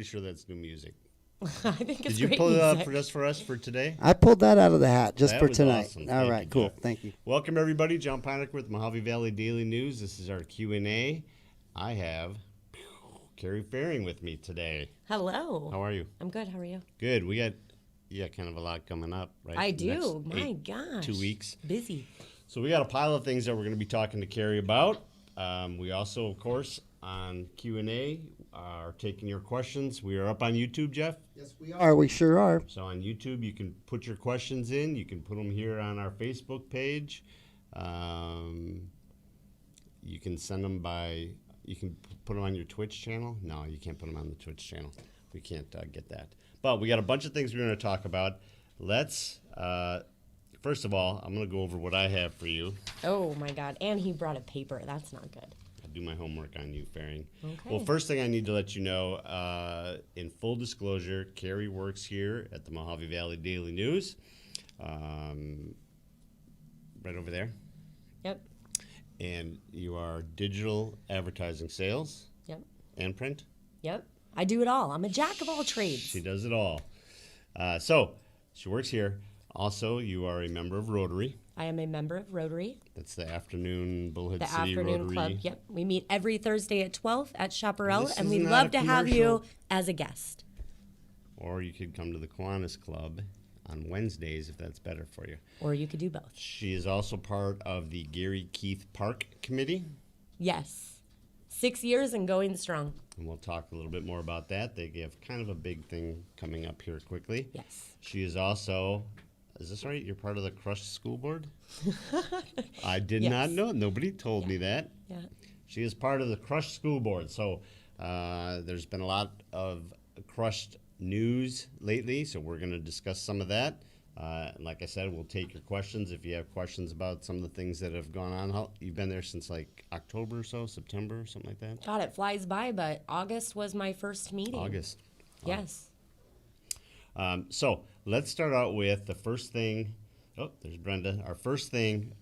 sure that's new music. I think it's Did you great pull it up music. just for us for today? I pulled that out of the hat just That for was tonight. awesome. All Thank right, you, cool. Jeff. Thank you. Welcome, everybody. John Ponick with Mojave Valley Daily News. This is our Q&A. I have Carey Faring with me today. Hello. How are you? I'm good. How are you? Good. We got kind of a lot coming up, right? I The do. next My gosh. 2 weeks. Busy. So we got a pile of things that we're going to be talking to Carey about. We also, of course, on Q&A are taking your questions. We are up on YouTube, Jeff. Yes, we are. We sure are. So on YouTube, you can put your questions in. You can put them here on our Facebook page. You can send them by, you can put them on your Twitch channel. No, you can't put them on the Twitch channel. We can't get that. But we got a bunch of things we're going to talk about. Let's, first of all, I'm going to go over what I have for you. Oh, my God. And he brought a paper. That's not good. Do my homework on you, Faring. Okay. Well, first thing I need to let you know, in full disclosure, Carey works here at the Mojave Valley Daily News, right over there. Yep. And you are digital advertising sales. Yep. And print. Yep. I do it all. I'm a jack of all trades. She does it all. So she works here. Also, you are a member of Rotary. I am a member of Rotary. That's the afternoon Bullhead The City afternoon Rotary club. Yep. We meet every Thursday at 12 at Chaparral, This and is we'd not love a to have you commercial. as a guest. Or you could come to the Kiwanis Club on Wednesdays if that's better for you. Or you could do both. She is also part of the Gary Keith Park Committee, Yes. 6 years and going strong. and we'll talk a little bit more about that. They have kind of a big thing coming up here quickly. Yes. She is also, is this right? You're part of the Crushed School Board? I did Yes. not know. Nobody told me that. Yeah. She is part of the Crushed School Board. So there's been a lot of crushed news lately, so we're going to discuss some of that. Like I said, we'll take your questions if you have questions about some of the things that have gone on. You've been there since like October or so, September, something like that? God, it flies by, but August was my first meeting. August. Yes. So let's start out with the first thing. Oh, there's Brenda. Our first thing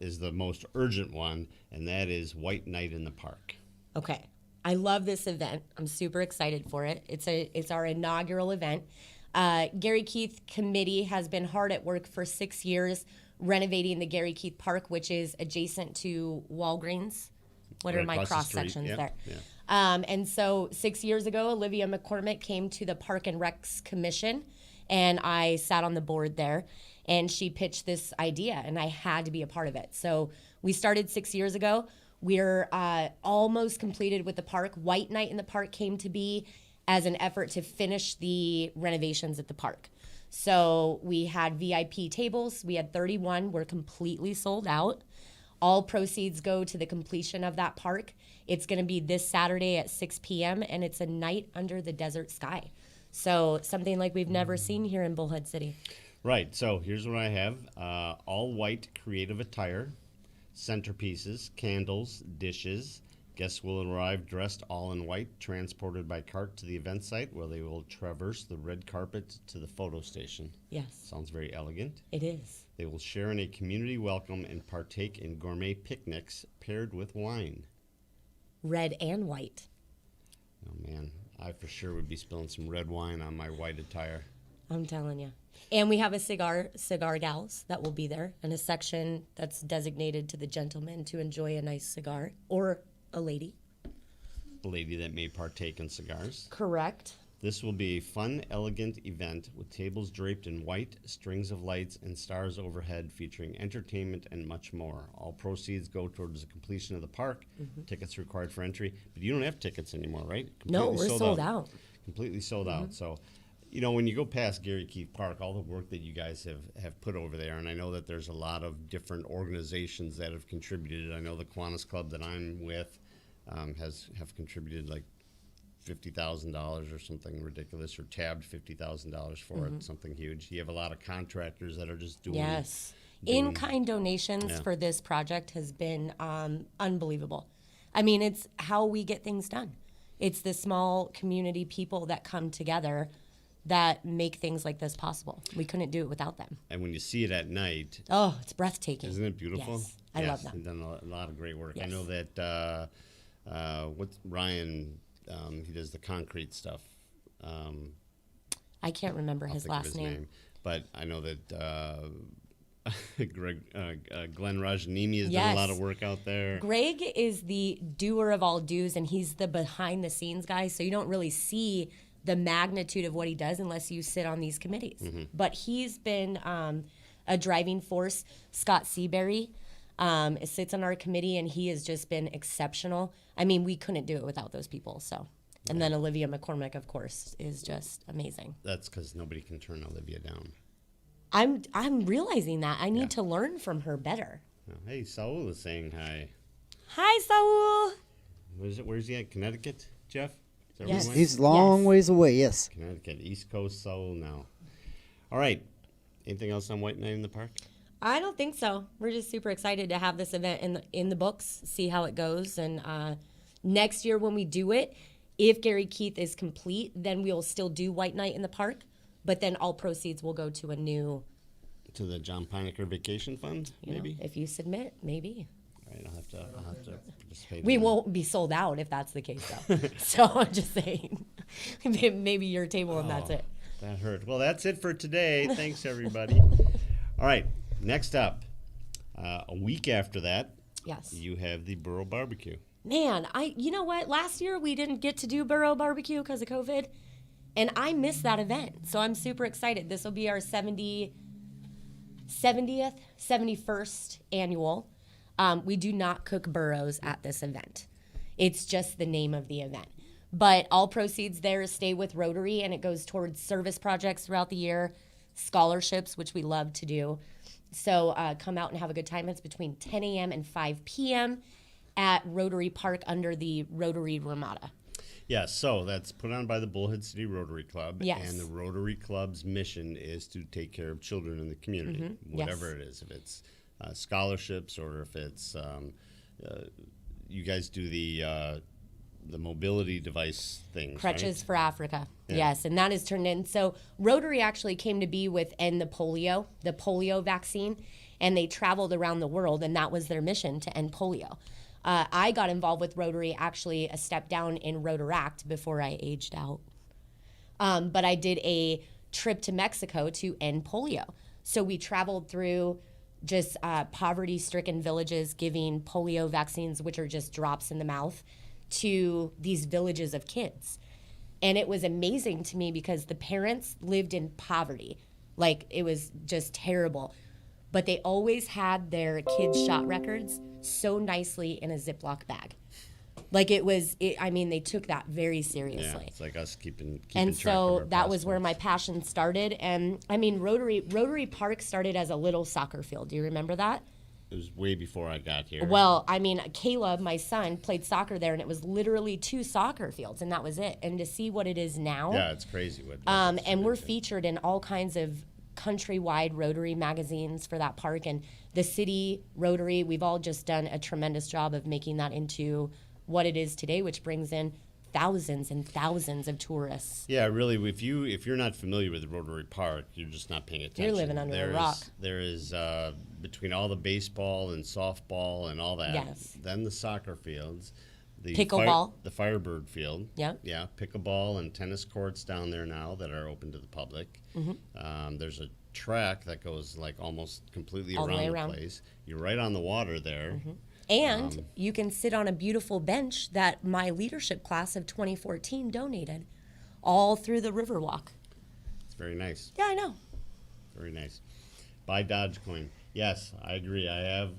is the most urgent one, and that is White Night in the Park. Okay. I love this event. I'm super excited for it. It's our inaugural event. Gary Keith Committee has been hard at work for 6 years renovating the Gary Keith Park, which is adjacent to Walgreens. What Right are my across the cross street. sections Yep, there? yeah. And so 6 years ago, Olivia McCormick came to the Park and Recs Commission, and I sat on the board there, and she pitched this idea, and I had to be a part of it. So we started 6 years ago. We're almost completed with the park. White Night in the Park came to be as an effort to finish the renovations at the park. So we had VIP tables. We had 31. We're completely sold out. All proceeds go to the completion of that park. It's going to be this Saturday at 6 p.m., and it's a night under the desert sky. So something like we've never seen here in Bullhead City. Right, so here's what I have. All white creative attire, centerpieces, candles, dishes. Guests will arrive dressed all in white, transported by cart to the event site where they will traverse the red carpet to the photo station. Yes, Sounds very elegant. it is. They will share in a community welcome and partake in gourmet picnics paired with wine. Red and white. Oh man, I for sure would be spilling some red wine on my white attire. I'm telling you. And we have a cigar gals that will be there, and a section that's designated to the gentlemen to enjoy a nice cigar, or a lady. A lady that may partake in cigars. Correct. This will be a fun, elegant event with tables draped in white, strings of lights, and stars overhead featuring entertainment and much more. All proceeds go towards the completion of the park. Tickets required for entry, but you don't have tickets anymore, right? No, Completely we're sold out. Completely sold out. So, you know, when you go past Gary Keith Park, all the work that you guys have put over there, and I know that there's a lot of different organizations that have contributed. I know the Kiwanis Club that I'm with have contributed like $50,000 or something ridiculous, or tabbed $50,000 for it, something huge. You have a lot of contractors that are just doing. Yes. doing- In-kind donations Yeah. for this project has been unbelievable. I mean, it's how we get things done. It's the small community people that come together that make things like this possible. We couldn't do it without them. And when you see it at night, Oh, it's breathtaking. isn't it beautiful? Yes, I love them. They've done a lot of great work. I Yes. know that what's Ryan, he does the concrete stuff. I can't remember I'll his think of last his name. but I know that Glenn Rajanimi has done Yes. a lot of work out there. Greg is the doer of all do's, and he's the behind the scenes guy, so you don't really see the magnitude of what he does unless you sit on these committees. But he's been a driving force. Scott Seabury sits on our committee, and he has just been exceptional. I mean, we couldn't do it without those people. So, and then Olivia McCormick, of course, is just amazing. That's because nobody can turn Olivia down. I'm realizing that I need to learn from her better. Oh, hey, Saul is saying hi. Hi, Saul. Where's he at? Connecticut, Jeff? Is that Yes. where he went? He's a long Yes. ways away, yes. Connecticut, East Coast Saul now. All right. Anything else on White Night in the Park? I don't think so. We're just super excited to have this event in the books, see how it goes, and next year when we do it, if Gary Keith is complete, then we'll still do White Night in the Park, but then all proceeds will go to a new. To the John Pinecker Vacation Fund, maybe? If you submit, maybe. All right, I'll have to participate. We in that. won't be sold out if that's the case, though. So I'm just saying, maybe your table and that's it. That hurt. Well, that's it for today. Thanks, everybody. All right, next up, a week after that, Yes. you have the Borough Barbecue. Man, you know what? Last year we didn't get to do Borough Barbecue because of COVID, and I missed that event. So I'm super excited. This will be our 70th, 71st annual. We do not cook burros at this event. It's just the name of the event. But all proceeds there stay with Rotary, and it goes towards service projects throughout the year, scholarships, which we love to do. So come out and have a good time. It's between 10 a.m. and 5 p.m. at Rotary Park under the Rotary Ramada. Yeah, so that's put on by the Bullhead City Rotary Club. Yes. And the Rotary Club's mission is to take care of children in the community, whatever it is. If it's scholarships or if it's, you guys do the mobility device things, Crutches right? for Africa. Yeah. Yes, and that is turned in. So Rotary actually came to be with End the polio vaccine, and they traveled around the world, and that was their mission, to end polio. I got involved with Rotary actually a step down in Rotaract before I aged out. But I did a trip to Mexico to end polio. So we traveled through just poverty-stricken villages giving polio vaccines, which are just drops in the mouth, to these villages of kids. And it was amazing to me because the parents lived in poverty. Like, it was just terrible. But they always had their kids' shot records so nicely in a Ziploc bag. Like, I mean, they took that very seriously. Yeah, it's like us keeping And track of so our that was where my passports. passion started. And I mean, Rotary Park started as a little soccer field. Do you remember that? It was way before I got here. Well, I mean, Caleb, my son, played soccer there, and it was literally 2 soccer fields, and that was it. And to see what it is now, Yeah, it's crazy. What and we're featured in all kinds of countrywide Rotary magazines for that park, and the city Rotary, we've all just done a tremendous job of making that into what it is today, which brings in thousands and thousands of tourists. Yeah, really. If you're not familiar with Rotary Park, you're just not paying attention. You're living under a rock. There is between all the baseball and softball and all that. Yes. Then the soccer fields, the Pickleball. the Firebird Field. Yep. Yeah, pickleball and tennis courts down there now that are open to the public. Mm-hmm. There's a track that goes like almost completely All the way around around. the place. You're right on the water there. And you can sit on a beautiful bench that my leadership class of 2014 donated all through the Riverwalk. It's very nice. Yeah, I know. Very nice. Buy Dogecoin. Yes, I agree. I have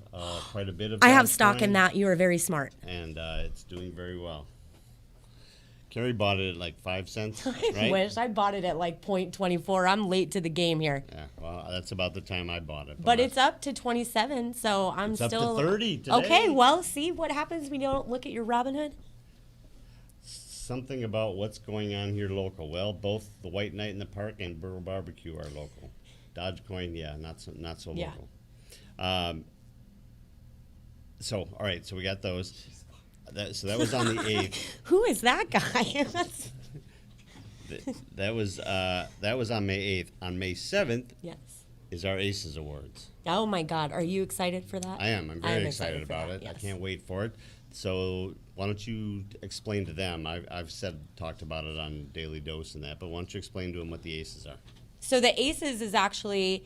quite a bit of I have stock in Dogecoin, that. You are very smart. and it's doing very well. Carey bought it at like 5 cents, I right? wish I bought it at like 0.24. I'm late to the game here. Yeah, well, that's about the time I bought it. But it's up to 27, so I'm It's up to still 30 today. Okay, well, see what happens when you don't look at your Robinhood? Something about what's going on here local. Well, both the White Night in the Park and Borough Barbecue are local. Dogecoin, yeah, not so Yeah. local. So, all right, so we got those. So that was on the 8th. Who is that guy? That was on May 8th. On May 7th Yes. is our Aces Awards. Oh my God, are you excited for that? I am. I'm I very am excited for about that, it. yes. I can't wait for it. So why don't you explain to them? I've talked about it on Daily Dose and that, but why don't you explain to them what the ACEs are? So the ACEs is actually,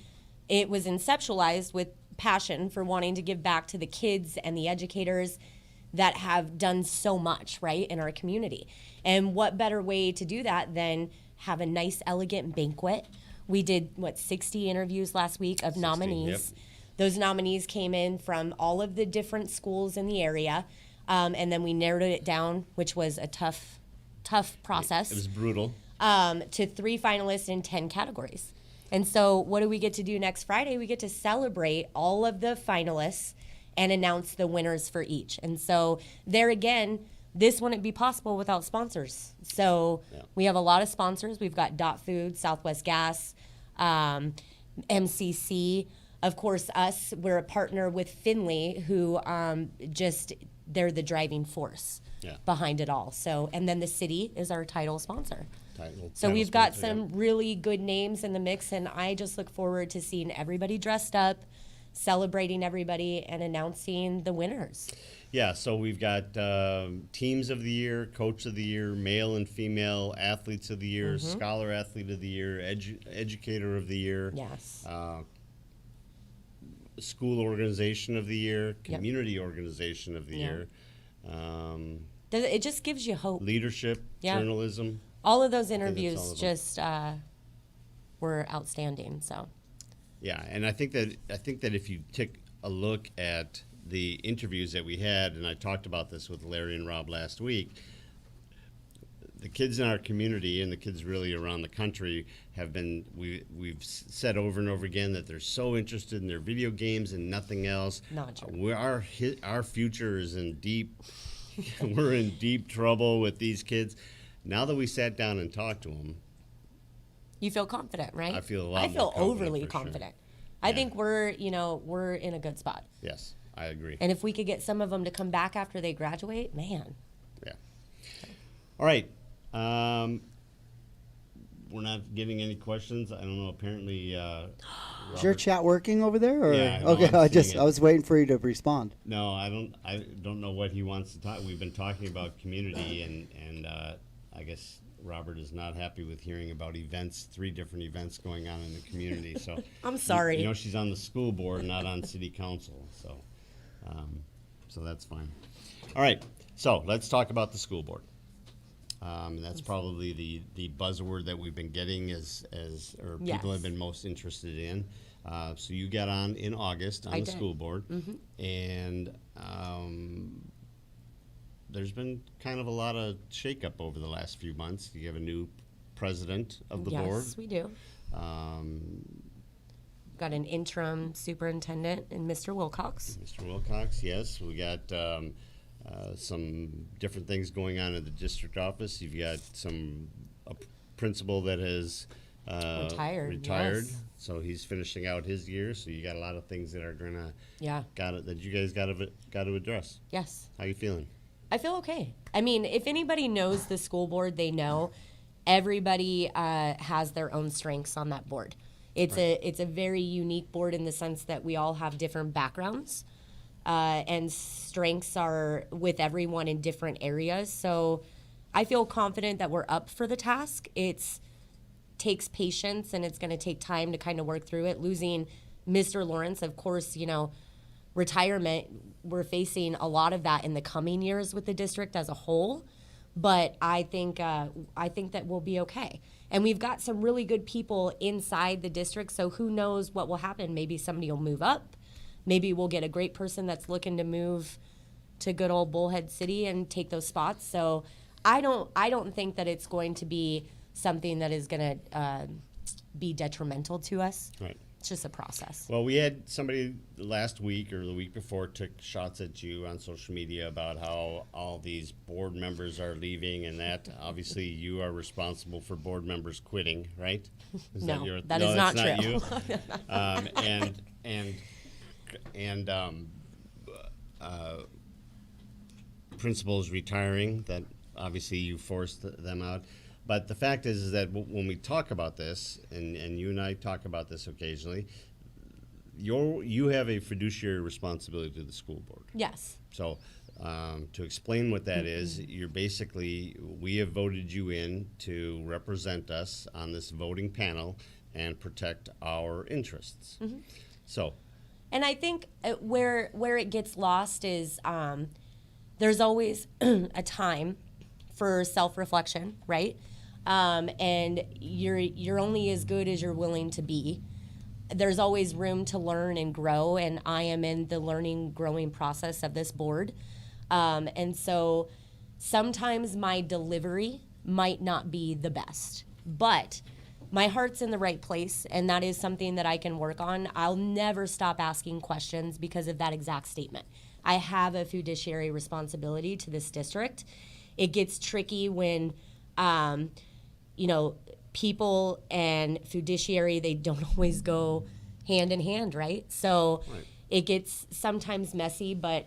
it was conceptualized with passion for wanting to give back to the kids and the educators that have done so much, right, in our community. And what better way to do that than have a nice, elegant banquet. We did, 60 interviews last week of 60, nominees. yep. Those nominees came in from all of the different schools in the area, and then we narrowed it down, which was a tough process. It was brutal. To 3 finalists in 10 categories. And so what do we get to do next Friday? We get to celebrate all of the finalists and announce the winners for each. And so there again, this wouldn't be possible without sponsors. So we have a lot of sponsors. We've got Dot Food, Southwest Gas, MCC. Of course, us, we're a partner with Finley, who they're the driving force behind it all. So, and then the city is our title sponsor. So we've got some really good names in the mix, and I just look forward to seeing everybody dressed up, celebrating everybody, and announcing the winners. Yeah, so we've got teams of the year, coach of the year, male and female athletes of the year, scholar athlete of the year, educator of the year. Yes. School organization of the year, community organization of the year. It just gives you hope. Leadership, journalism. All of those interviews just were outstanding. So. Yeah, and I think that if you take a look at the interviews that we had, and I talked about this with Larry and Rob last week, the kids in our community and the kids really around the country have been, we've said over and over again that they're so interested in their video games and nothing else. Not true. Our future is in deep, we're in deep trouble with these kids. Now that we sat down and talked to them, you feel confident, right? I feel a lot more confident, overly for confident. sure. I think we're in a good spot. Yes, I agree. And if we could get some of them to come back after they graduate, man. Yeah. All right. We're not getting any questions. I don't know. Apparently, Is your chat working over there? Or? Yeah, no, okay, I'm I seeing it. was waiting for you to respond. No, I don't know what he wants to talk. We've been talking about community, and I guess Robert is not happy with hearing about events, 3 different events going on in the community. So I'm sorry. You know, she's on the school board, not on city council. So, so that's fine. All right. So let's talk about the school board. That's probably the buzzword that we've been getting or people have been most interested in. So you got on in August on the school board, and there's been kind of a lot of shakeup over the last few months. You have a new president of the board. Yes, we do. Got an interim superintendent in Mr. Wilcox. Mr. Wilcox, yes. We got some different things going on in the district office. You've got a principal that has retired. Yes. So he's finishing out his year. So you got a lot of things that are gonna that you guys got to address. Yes. How you feeling? I feel okay. I mean, if anybody knows the school board, they know everybody has their own strengths on that board. It's a very unique board in the sense that we all have different backgrounds. And strengths are with everyone in different areas. So I feel confident that we're up for the task. It takes patience, and it's going to take time to kind of work through it. Losing Mr. Lawrence, of course, retirement, we're facing a lot of that in the coming years with the district as a whole. But I think that we'll be okay. And we've got some really good people inside the district, so who knows what will happen. Maybe somebody will move up. Maybe we'll get a great person that's looking to move to good old Bullhead City and take those spots. So I don't think that it's going to be something that is going to be detrimental to us. Right. It's just a process. Well, we had somebody last week or the week before took shots at you on social media about how all these board members are leaving, and that obviously you are responsible for board members quitting, right? Is No, that is not that's true. Principals retiring, that obviously you forced them out. But the fact is that when we talk about this, and you and I talk about this occasionally, you have a fiduciary responsibility to the school board. Yes. So, to explain what that is, you're basically, we have voted you in to represent us on this voting panel and protect our interests. So, And I think where it gets lost is there's always a time for self-reflection, right? And you're only as good as you're willing to be. There's always room to learn and grow, and I am in the learning, growing process of this board. And so sometimes my delivery might not be the best, but my heart's in the right place, and that is something that I can work on. I'll never stop asking questions because of that exact statement. I have a fiduciary responsibility to this district. It gets tricky when, people and fiduciary, they don't always go hand in hand, right? So it gets sometimes messy, but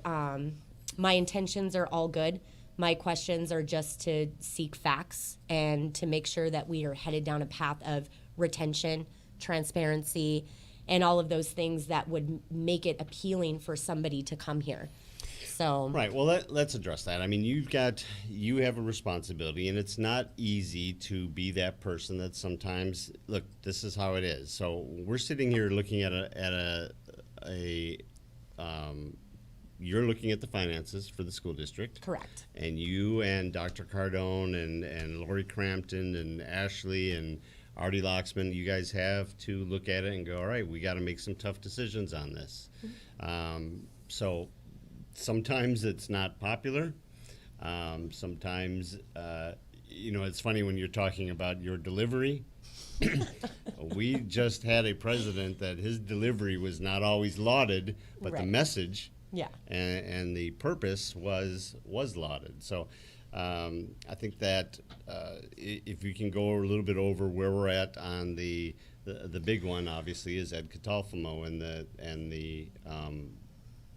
my intentions are all good. My questions are just to seek facts and to make sure that we are headed down a path of retention, transparency, and all of those things that would make it appealing for somebody to come here. So right. Well, let's address that. I mean, you have a responsibility, and it's not easy to be that person that sometimes, look, this is how it is. So we're sitting here looking at you're looking at the finances for the school district. correct. And you and Dr. Cardone and Lori Crampton and Ashley and Artie Loxman, you guys have to look at it and go, all right, we got to make some tough decisions on this. So sometimes it's not popular. Sometimes, it's funny when you're talking about your delivery. We just had a president that his delivery was not always lauded, but the Right. message Yeah. and the purpose was lauded. So I think that if you can go a little bit over where we're at on the big one, obviously, is Ed Catalfamo and the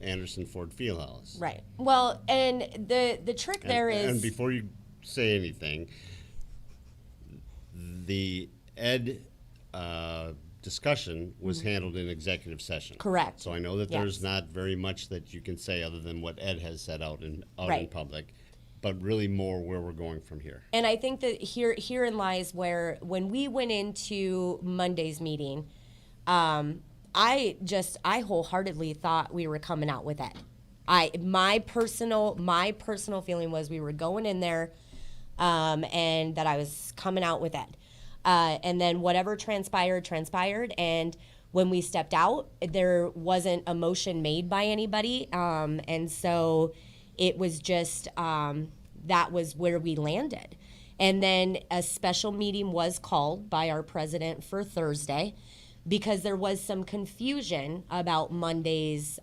Anderson Ford Fieldhouse. Right. Well, and the trick there is. And before you say anything, the Ed discussion was handled in executive session. Correct. So I know that Yes. there's not very much that you can say other than what Ed has said out in Right. public, but really more where we're going from here. And I think that herein lies where when we went into Monday's meeting, I wholeheartedly thought we were coming out with Ed. My personal feeling was we were going in there, and that I was coming out with Ed. And then whatever transpired. And when we stepped out, there wasn't a motion made by anybody. And so it was just, that was where we landed. And then a special meeting was called by our president for Thursday because there was some confusion about Monday's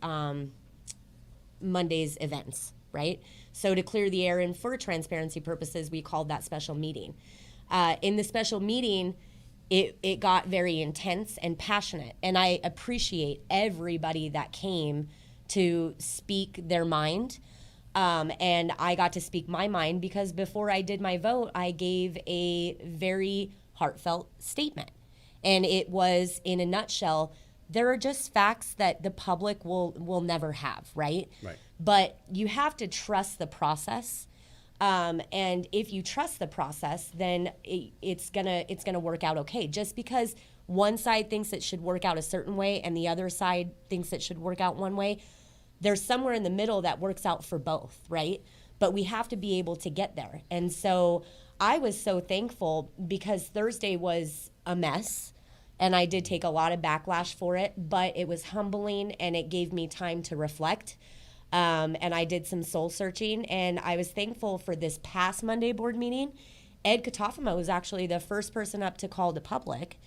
events, right? So to clear the air and for transparency purposes, we called that special meeting. In the special meeting, it got very intense and passionate, and I appreciate everybody that came to speak their mind, and I got to speak my mind because before I did my vote, I gave a very heartfelt statement, and it was, in a nutshell, there are just facts that the public will never have, right? Right. But you have to trust the process. And if you trust the process, then it's gonna work out okay. Just because one side thinks it should work out a certain way and the other side thinks it should work out one way, there's somewhere in the middle that works out for both, right? But we have to be able to get there. And so I was so thankful because Thursday was a mess and I did take a lot of backlash for it, but it was humbling and it gave me time to reflect. And I did some soul searching, and I was thankful for this past Monday board meeting. Ed Katafamo was actually the first person up to call the public,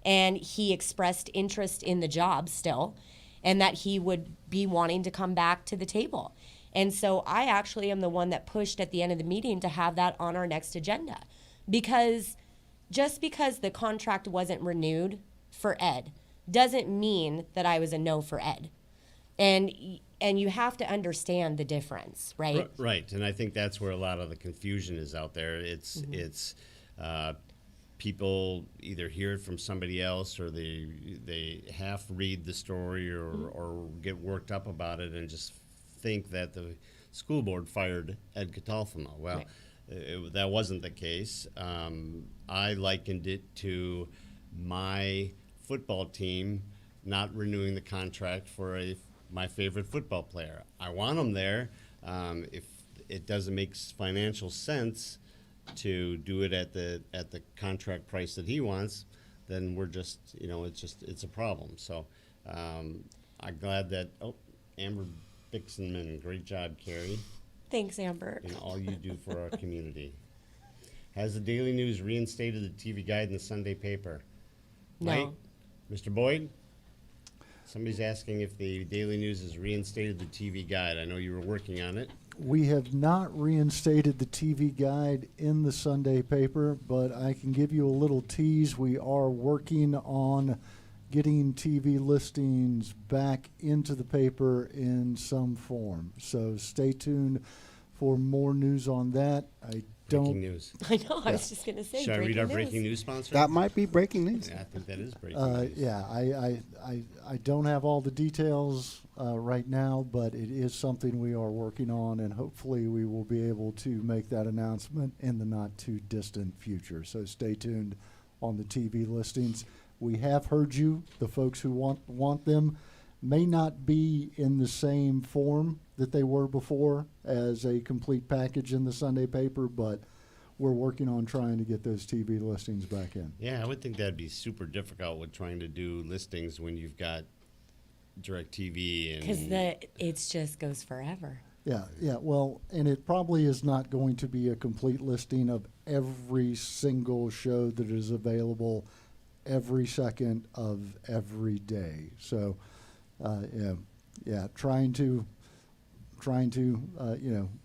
and he expressed interest in the job still, and that he would be wanting to come back to the table. And so I actually am the one that pushed at the end of the meeting to have that on our next agenda, because just because the contract wasn't renewed for Ed doesn't mean that I was a no for Ed. And you have to understand the difference, right? Right, and I think that's where a lot of the confusion is out there. It's people either hear it from somebody else or they half read the story or get worked up about it and just think that the school board fired Ed Catalfamo. Well, that wasn't the case. I likened it to my football team not renewing the contract for my favorite football player. I want him there. If it doesn't make financial sense to do it at the contract price that he wants, then we're just, it's a problem. So I'm glad that Amber Bixenman, great job, Carey. Thanks, Amber. And all you do for our community. Has the Daily News reinstated the TV guide in the Sunday paper? No. Mike? Mr. Boyd? Somebody's asking if the Daily News has reinstated the TV guide. I know you were working on it. We have not reinstated the TV guide in the Sunday paper, but I can give you a little tease. We are working on getting TV listings back into the paper in some form. So stay tuned for more news on that. Breaking news. I know. I was just going to say. Should I read our news. breaking news sponsor? That might be breaking news. Yeah, I think that is breaking news. Yeah, I don't have all the details right now, but it is something we are working on, and hopefully we will be able to make that announcement in the not too distant future. So stay tuned on the TV listings. We have heard you. The folks who want them may not be in the same form that they were before as a complete package in the Sunday paper, but we're working on trying to get those TV listings back in. Yeah, I would think that'd be super difficult with trying to do listings when you've got DirecTV and Because it just goes forever. Yeah. Well, and it probably is not going to be a complete listing of every single show that is available every second of every day. So, trying to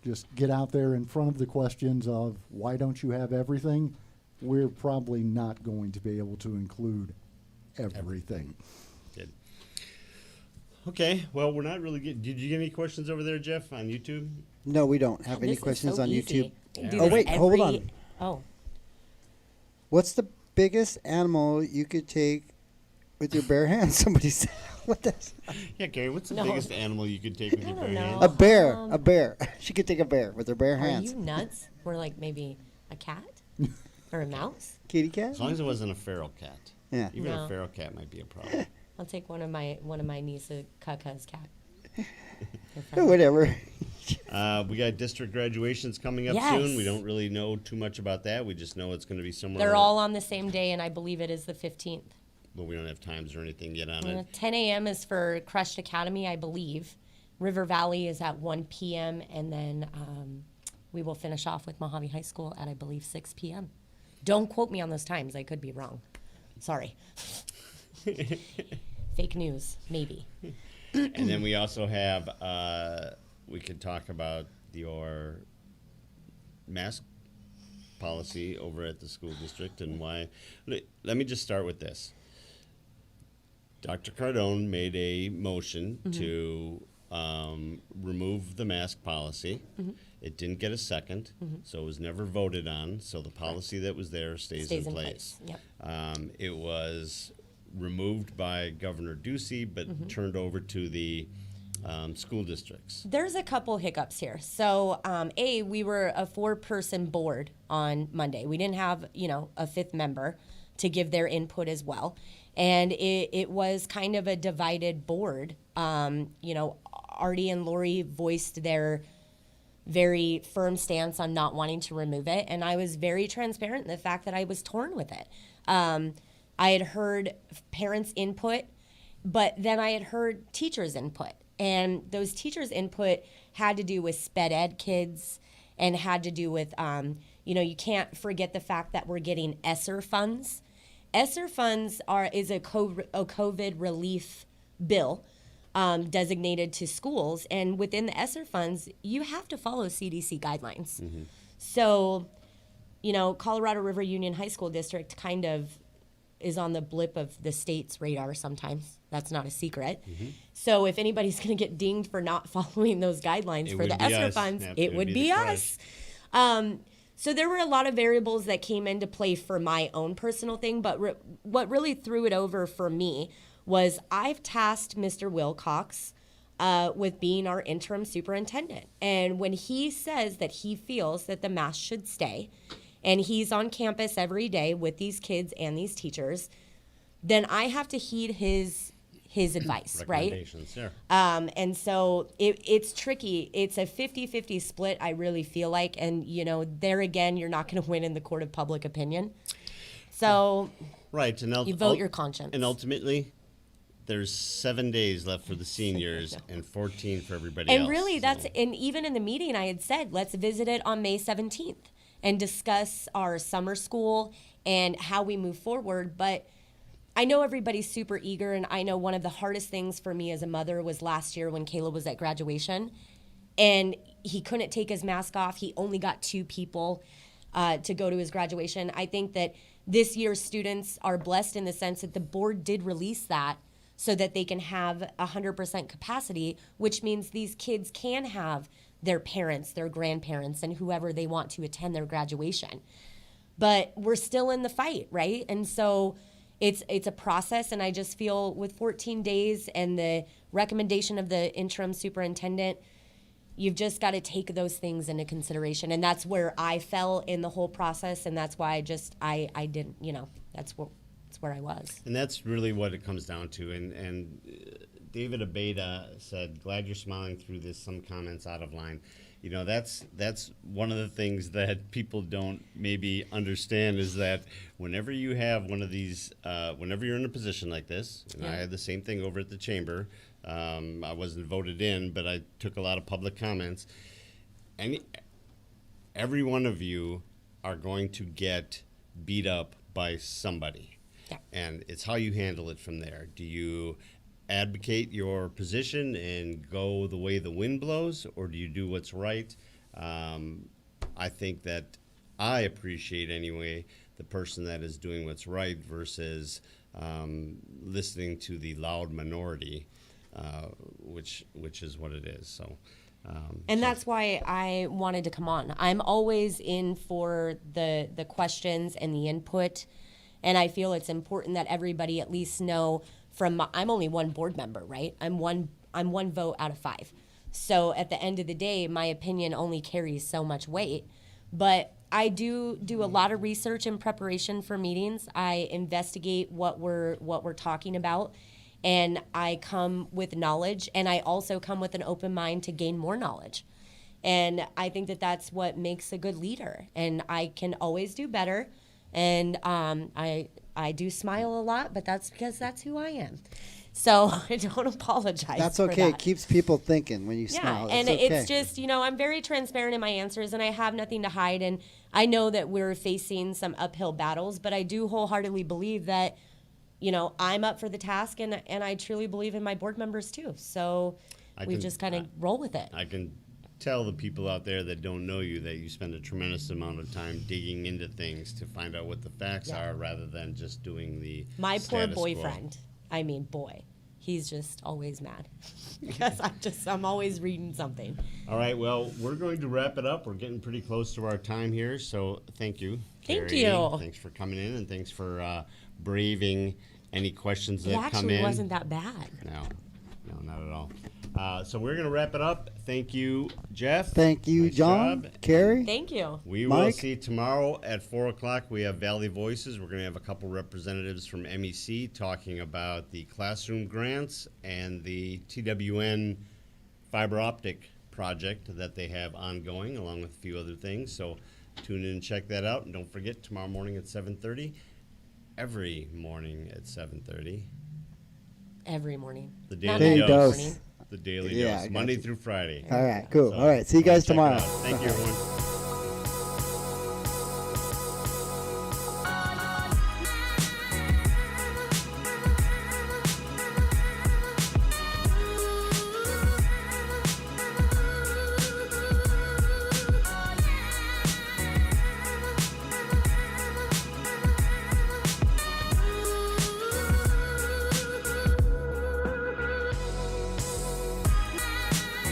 just get out there in front of the questions of why don't you have everything? We're probably not going to be able to include everything. Good. Okay, well, we're not really getting. Did you get any questions over there, Jeff, on YouTube? No, we don't have Man, any this is questions so on easy. YouTube. You do Oh, this wait, hold on. Oh, What's the biggest animal you could take with your bare hands? Somebody said. What the? Yeah, Carey, what's the No. biggest animal you could take with I your don't bare know. hands? A bear. Um, A bear. She could take a bear with her bare are hands. you nuts? Or like maybe a cat or a mouse? Kitty cat? As long as it wasn't a feral cat. Yeah. Even No. a feral cat might be a problem. I'll take one of my niece Kaka's cat. Oh, whatever. We got district graduations coming up Yes. soon. We don't really know too much about that. We just know it's going to be somewhere. They're all on the same day, and I believe it is the 15th. But we don't have times or anything yet on it. 10 a.m. is for Crushed Academy, I believe. River Valley is at 1 p.m., and then we will finish off with Mojave High School at, I believe, 6 p.m. Don't quote me on those times. I could be wrong. Sorry. Fake news, maybe. And then we also have, we could talk about your mask policy over at the school district and why. Let me just start with this. Dr. Cardone made a motion to remove the mask policy. It didn't get a second, so it was never voted on. So the policy that was there stays in place. Yep. It was removed by Governor Ducey, but turned over to the school districts. There's a couple hiccups here. So, we were a 4-person board on Monday. We didn't have, a 5th member to give their input as well. And it was kind of a divided board. Artie and Lori voiced their very firm stance on not wanting to remove it. And I was very transparent in the fact that I was torn with it. I had heard parents' input, but then I had heard teachers' input. And those teachers' input had to do with sped ed kids and had to do with, you can't forget the fact that we're getting ESSER funds. ESSER funds is a COVID relief bill designated to schools. And within the ESSER funds, you have to follow CDC guidelines. So, Colorado River Union High School District kind of is on the blip of the state's radar sometimes. That's not a secret. So if anybody's going to get dinged for not following those guidelines for the ESSER funds, it would be us. So there were a lot of variables that came into play for my own personal thing, but what really threw it over for me was I've tasked Mr. Wilcox with being our interim superintendent. And when he says that he feels that the mask should stay, and he's on campus every day with these kids and these teachers, then I have to heed his advice, right? Recommendations, yeah. And so it's tricky. It's a 50-50 split, I really feel like. And, there again, you're not going to win in the court of public opinion. So Right. And you vote your conscience. And ultimately, there's 7 days left for the seniors and 14 for everybody else. And really, so. and even in the meeting, I had said, let's visit it on May 17th and discuss our summer school and how we move forward. But I know everybody's super eager, and I know one of the hardest things for me as a mother was last year when Caleb was at graduation, and he couldn't take his mask off. He only got 2 people to go to his graduation. I think that this year's students are blessed in the sense that the board did release that so that they can have 100% capacity, which means these kids can have their parents, their grandparents, and whoever they want to attend their graduation. But we're still in the fight, right? And so it's a process, and I just feel with 14 days and the recommendation of the interim superintendent, you've just got to take those things into consideration. And that's where I fell in the whole process, and that's why I didn't, that's where I was. And that's really what it comes down to. And David Abeda said, glad you're smiling through this, some comments out of line. That's one of the things that people don't maybe understand is that whenever you have one of these, whenever you're in a position like this, and I had the same thing over at the chamber, I wasn't voted in, but I took a lot of public comments. Every one of you are going to get beat up by somebody. Yeah. And it's how you handle it from there. Do you advocate your position and go the way the wind blows, or do you do what's right? I think that I appreciate anyway the person that is doing what's right versus listening to the loud minority, which is what it is. So. And that's why I wanted to come on. I'm always in for the questions and the input, and I feel it's important that everybody at least know I'm only one board member, right? I'm one vote out of 5. So at the end of the day, my opinion only carries so much weight. But I do a lot of research in preparation for meetings. I investigate what we're talking about, and I come with knowledge, and I also come with an open mind to gain more knowledge. And I think that that's what makes a good leader. And I can always do better. And I do smile a lot, but that's because that's who I am. So I don't apologize. That's for okay. that. It keeps people thinking when you smile. And it's okay. it's just, I'm very transparent in my answers, and I have nothing to hide. And I know that we're facing some uphill battles, but I do wholeheartedly believe that, I'm up for the task, and I truly believe in my board members too. So we just kind of roll with it. I can tell the people out there that don't know you that you spend a tremendous amount of time digging into things to find out what the facts are rather than just doing the My poor status quo. boyfriend. He's just always mad because I'm always reading something. All right, well, we're going to wrap it up. We're getting pretty close to our time here, so thank you. Thank Carey. you. Thanks for coming in, and thanks for braving any questions that It come actually in. wasn't that bad. No, not at all. So we're going to wrap it up. Thank you, Jeff. Thank you, Nice John, job. Carey. Thank you. We will Mike? see tomorrow at 4 o'clock. We have Valley Voices. We're going to have a couple representatives from MEC talking about the classroom grants and the TWN fiber optic project that they have ongoing, along with a few other things. So tune in and check that out. And don't forget, tomorrow morning at 7:30, every morning at 7:30. Every morning. The Not Daily Daily Dose. Dose. The Daily Yeah, I Dose, got Monday you. through Friday. All right, cool. So, All right, see you guys check it tomorrow. out. Thank you, everyone.